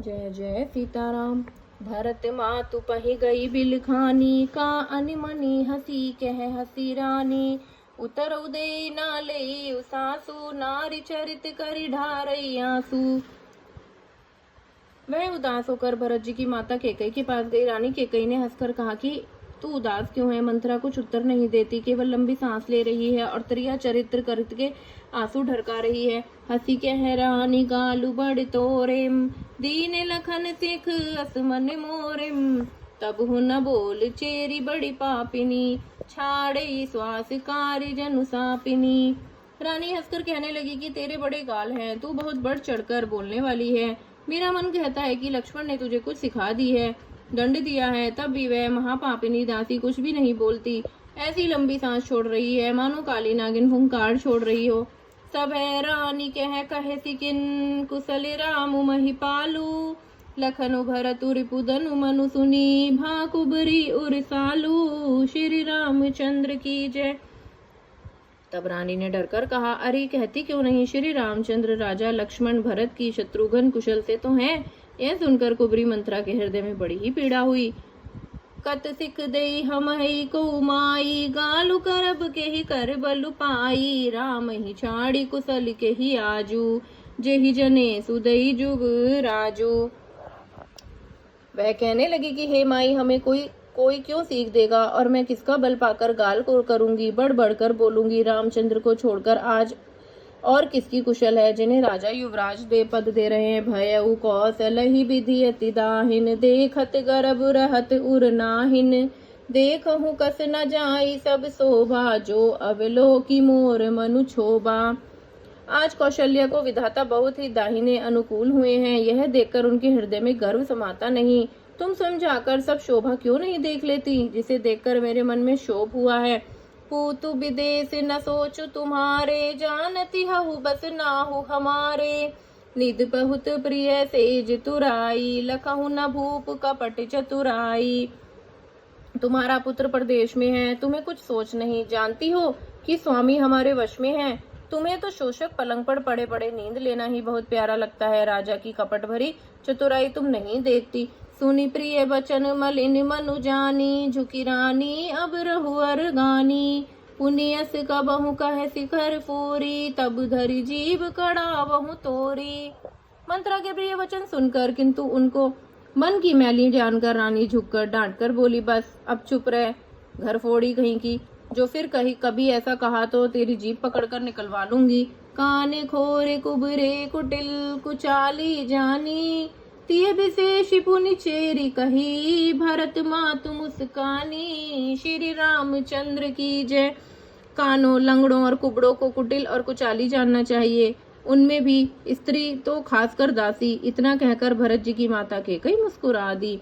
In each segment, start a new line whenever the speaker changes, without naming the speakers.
जय जय सीताराम। भरत मातु पहि गई बिलखानी, का अनमनी हसी कह हसी रानी। उतर उदय ना ले सासु, नारी चरित करि ढारई आंसू। वह उदास होकर भरत जी की माता कैकई के पास गई। रानी कैकई ने हंसकर कहा कि तू उदास क्यों है? मंथरा कुछ उत्तर नहीं देती, केवल लंबी सांस ले रही है और त्रिया चरित्र करके आंसू ढरका रही है। हंसी कह रानी गालू बड़ तोरेम, दीन लखन सिख असमन मोरेम। तब हूँ न बोल चेरी बड़ी पापिनी, छाड़े श्वास कारी जनु सापिनी। रानी हंसकर कहने लगी कि तेरे बड़े गाल हैं, तू बहुत बढ़ चढ़कर बोलने वाली है। मेरा मन कहता है कि लक्ष्मण ने तुझे कुछ सिखा दी है, दंड दिया है, तब भी वह महापापिनी दासी कुछ भी नहीं बोलती। ऐसी लंबी सांस छोड़ रही है मानो काली नागिन फुंकार छोड़ रही हो। सब है रानी कहे सिकिन, कुशल राम महिपालू। लखनु भरतु रिपुदनु मनु सुनी, भाकुबरी उरसालू। श्री रामचंद्र की जय। तब रानी ने डरकर कहा, अरे कहती क्यों नहीं? श्री रामचंद्र राजा लक्ष्मण भरत की शत्रुघ्न कुशल से तो हैं। यह सुनकर कुबरी मंत्रा के हृदय में बड़ी ही पीड़ा हुई। कत सिख दई हम ही को माई, गालु करब के ही कर बलु पाई। राम ही छाड़ी कुशल के ही आजू, जेहि जने सुदई जुग राजू। वह कहने लगी कि हे माई, हमें कोई क्यों सीख देगा, और मैं किसका बल पाकर गाल को करूंगी, बढ़ बढ़कर बोलूंगी। रामचंद्र को छोड़कर आज और किसकी कुशल है, जिन्हें राजा युवराज दे पद दे रहे हैं। भयउ कौशल ही विधि अति दाहिन, देखत गर्भ रहत उर नाहिन। देखहु कस न जाई सब शोभा, जो अवलोकी मोर मनु छोबा। आज कौशल्या को विधाता बहुत ही दाहिने अनुकूल हुए हैं, यह देखकर उनके हृदय में गर्व समाता नहीं। तुम समझाकर सब शोभा क्यों नहीं देख लेती, जिसे देखकर मेरे मन में शोभ हुआ है। पूतु विदेश न सोचु तुम्हारे, जानती हूँ बस नाहु हमारे। निध बहुत प्रिय सेज तुराई, लखहु न भूप कपट चतुराई। तुम्हारा पुत्र प्रदेश में है, तुम्हें कुछ सोच नहीं। जानती हो कि स्वामी हमारे वश में है। तुम्हें तो शोषक पलंग पर पड़े पड़े नींद लेना ही बहुत प्यारा लगता है। राजा की कपट भरी चतुराई तुम नहीं देखती। सुनी प्रिय बचन मलिन मनु जानी, झुकी रानी अब रहुअर गानी। पुनियस कबहु कह शिखर पूरी, तब धरी जीव कड़ा बहु तोरी। मंत्रा के प्रिय वचन सुनकर, किंतु उनको मन की मैली जानकर रानी झुककर डांटकर बोली, बस अब चुप रह, घर फोड़ी कहीं की। जो फिर कभी ऐसा कहा तो तेरी जीभ पकड़कर निकलवा लूंगी। काने खोरे कुबरे कुटिल, कुचाली जानी। तिय विशेष पुनि चेरी कही, भरत मातु मुस्कानी। श्री रामचंद्र की जय। कानों, लंगड़ों और कुबड़ों को कुटिल और कुचाली जानना चाहिए, उनमें भी स्त्री तो खासकर दासी। इतना कहकर भरत जी की माता कैकई मुस्कुरा दी।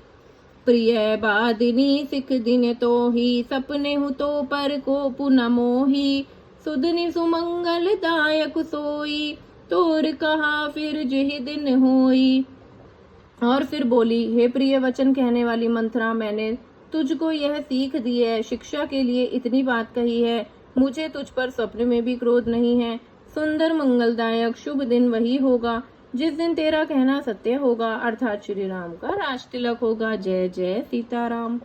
प्रिय बादिनी सिख दिन तो ही, सपने हूँ तो पर को पुनः मोही। सुदनि सुमंगल दायक सोई, तोर कहा फिर जही दिन होई। और फिर बोली, हे प्रिय वचन कहने वाली मंथरा, मैंने तुझको यह सीख दी है, शिक्षा के लिए इतनी बात कही है। मुझे तुझ पर स्वप्न में भी क्रोध नहीं है। सुंदर मंगलदायक शुभ दिन वही होगा जिस दिन तेरा कहना सत्य होगा, अर्थात श्री राम का राज तिलक होगा। जय जय सीताराम।